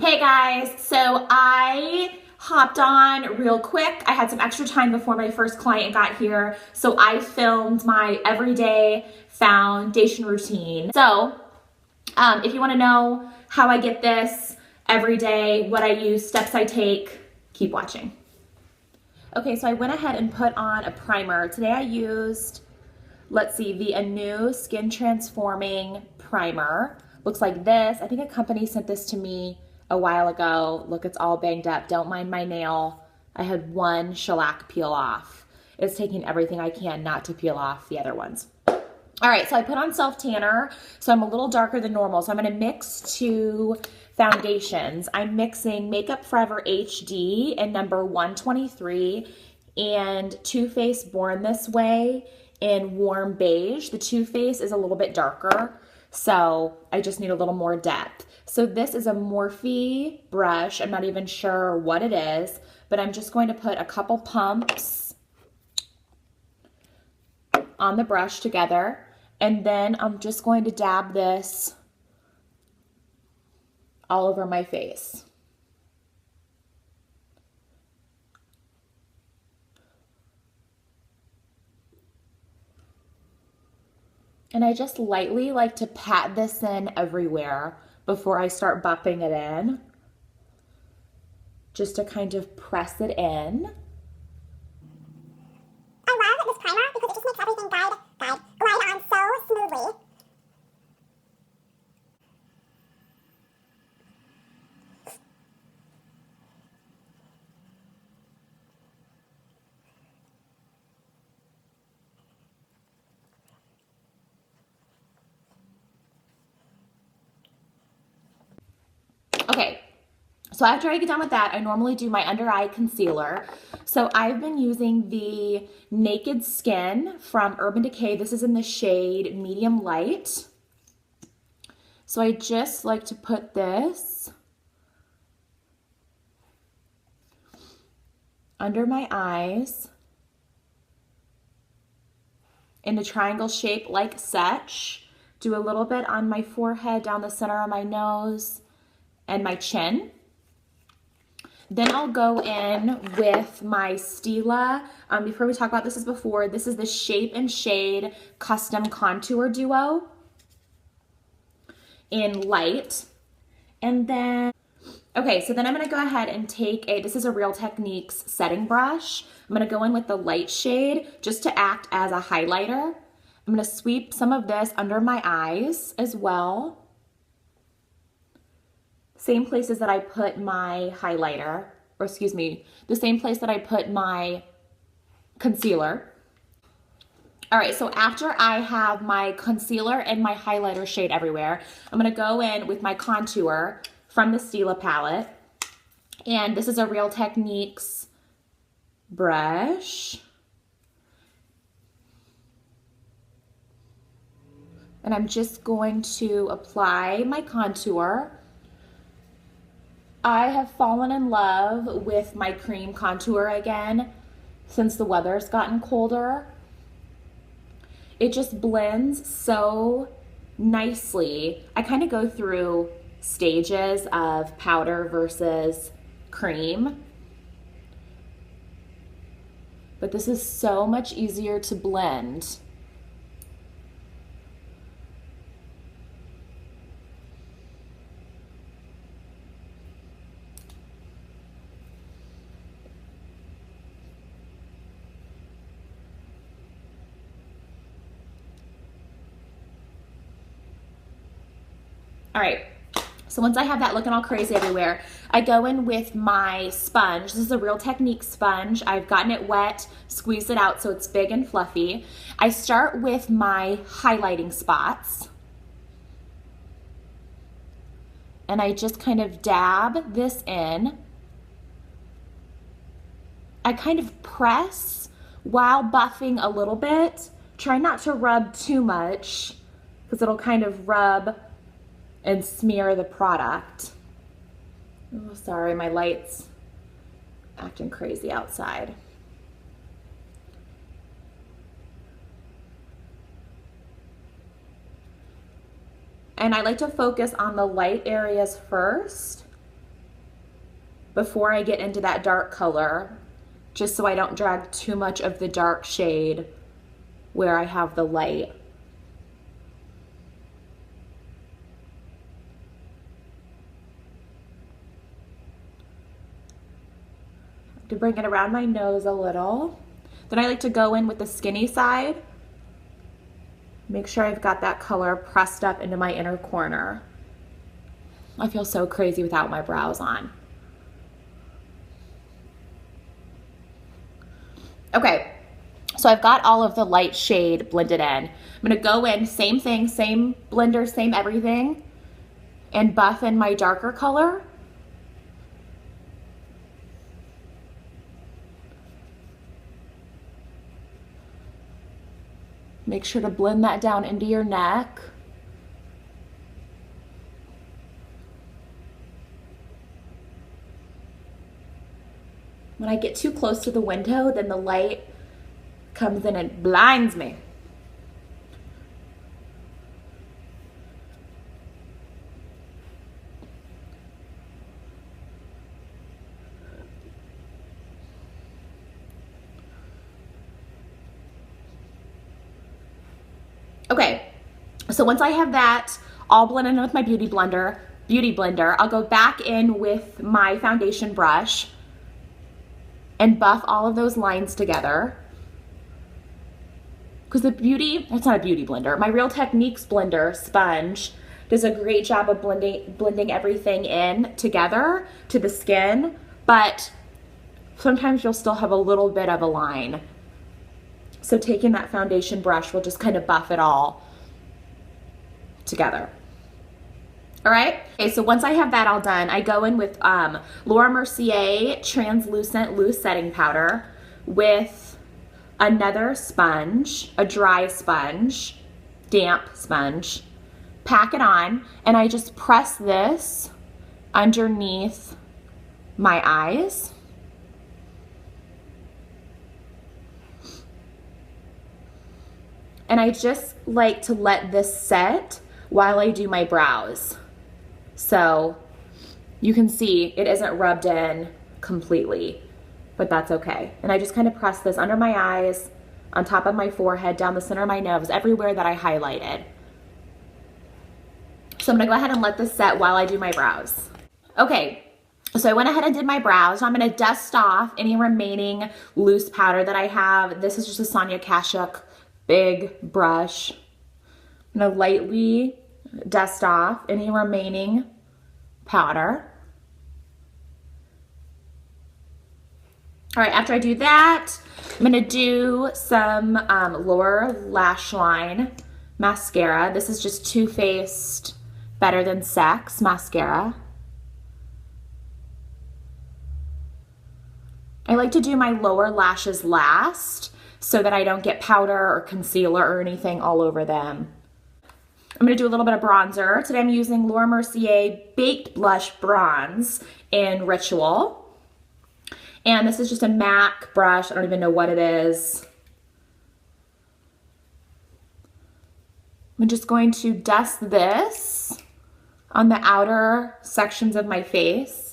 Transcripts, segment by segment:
Hey guys, so I hopped on real quick. I had some extra time before my first client got here, so I filmed my everyday foundation routine. So if you want to know how I get this every day, what I use, steps I take, keep watching. Okay, so I went ahead and put on a primer. Today I used, let's see, the Anew Skin Transforming Primer. Looks like this. I think a company sent this to me a while ago. Look, it's all banged up. Don't mind my nail. I had one shellac peel off. It's taking everything I can not to peel off the other ones. All right, so I put on self tanner, so I'm a little darker than normal. So I'm gonna mix two foundations. I'm mixing Makeup Forever HD in number 123 and Too Faced Born This Way in warm beige. The Too Faced is a little bit darker, so I just need a little more depth. So this is a Morphe brush. I'm not even sure what it is, but I'm just going to put a couple pumps on the brush together. And then I'm just going to dab this all over my face. And I just lightly like to pat this in everywhere before I start buffing it in, just to kind of press it in. I love this primer because it just makes everything glide on so smoothly. Okay, so after I get done with that, I normally do my under eye concealer. So I've been using the Naked Skin from Urban Decay. This is in the shade Medium Light. So I just like to put this under my eyes in a triangle shape like such. Do a little bit on my forehead, down the center of my nose, and my chin. Then I'll go in with my Stila. Before we talk about this before, this is the Shape and Shade Custom Contour Duo in light. And then, okay, so then I'm gonna go ahead and take this is a Real Techniques setting brush. I'm gonna go in with the light shade just to act as a highlighter. I'm gonna sweep some of this under my eyes as well. Same places that I put my highlighter, or excuse me, the same place that I put my concealer. All right, so after I have my concealer and my highlighter shade everywhere, I'm gonna go in with my contour from the Stila palette. And this is a Real Techniques brush. And I'm just going to apply my contour. I have fallen in love with my cream contour again since the weather's gotten colder. It just blends so nicely. I kind of go through stages of powder versus cream, but this is so much easier to blend. All right, so once I have that looking all crazy everywhere, I go in with my sponge. This is a Real Techniques sponge. I've gotten it wet, squeezed it out so it's big and fluffy. I start with my highlighting spots. And I just kind of dab this in. I kind of press while buffing a little bit. Try not to rub too much because it'll kind of rub and smear the product. Oh, sorry, my light's acting crazy outside. And I like to focus on the light areas first before I get into that dark color, just so I don't drag too much of the dark shade where I have the light. To bring it around my nose a little. Then I like to go in with the skinny side. Make sure I've got that color pressed up into my inner corner. I feel so crazy without my brows on. Okay, so I've got all of the light shade blended in. I'm gonna go in, same thing, same blender, same everything, and buff in my darker color. Make sure to blend that down into your neck. When I get too close to the window, then the light comes in and blinds me. Okay, so once I have that all blended in with my beauty blender, I'll go back in with my foundation brush and buff all of those lines together. Because that's not a beauty blender. My Real Techniques blender sponge does a great job of blending everything in together to the skin, but sometimes you'll still have a little bit of a line. So taking that foundation brush will just kind of buff it all together. All right, okay, so once I have that all done, I go in with Laura Mercier Translucent Loose Setting Powder with another sponge, a dry sponge, damp sponge, pack it on, and I just press this underneath my eyes. And I just like to let this set while I do my brows. So you can see it isn't rubbed in completely, but that's okay. And I just kind of press this under my eyes, on top of my forehead, down the center of my nose, everywhere that I highlighted. So I'm gonna go ahead and let this set while I do my brows. Okay, so I went ahead and did my brows. I'm gonna dust off any remaining loose powder that I have. This is just a Sonia Kashuk big brush. I'm gonna lightly dust off any remaining powder. All right, after I do that, I'm gonna do some Lower Lash Line mascara. This is just Too Faced Better Than Sex mascara. I like to do my lower lashes last so that I don't get powder or concealer or anything all over them. I'm gonna do a little bit of bronzer. Today I'm using Laura Mercier Baked Blush Bronze in Ritual. And this is just a MAC brush. I don't even know what it is. I'm just going to dust this on the outer sections of my face.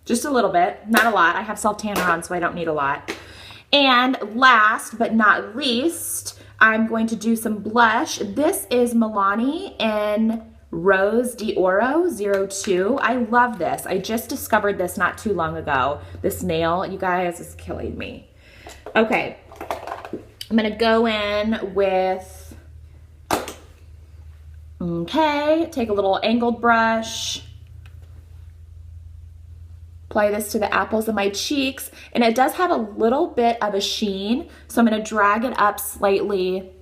Just a little bit, not a lot. I have self-tanner on, so I don't need a lot. And last but not least, I'm going to do some blush. This is Milani in Rose d'Oro 02. I love this. I just discovered this not too long ago. This nail, you guys, is killing me. Okay, I'm gonna go in with, take a little angled brush, apply this to the apples of my cheeks, and it does have a little bit of a sheen, so I'm gonna drag it up slightly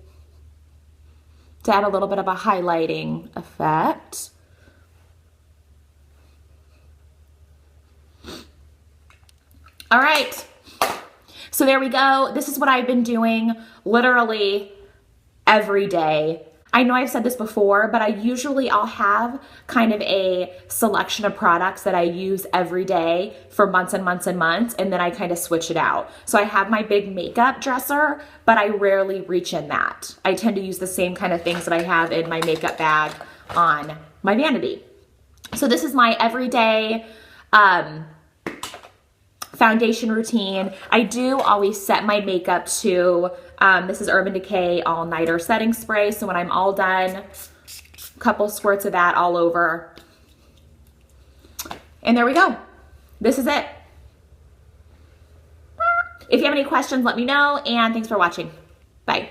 to add a little bit of a highlighting effect. All right, so there we go. This is what I've been doing literally every day. I know I've said this before, but I'll have kind of a selection of products that I use every day for months and months and months, and then I kind of switch it out. So I have my big makeup dresser, but I rarely reach in that. I tend to use the same kind of things that I have in my makeup bag on my vanity. So this is my everyday foundation routine. I do always set my makeup to, this is Urban Decay All Nighter Setting Spray. So when I'm all done, a couple squirts of that all over. And there we go. This is it. If you have any questions, let me know. And thanks for watching. Bye.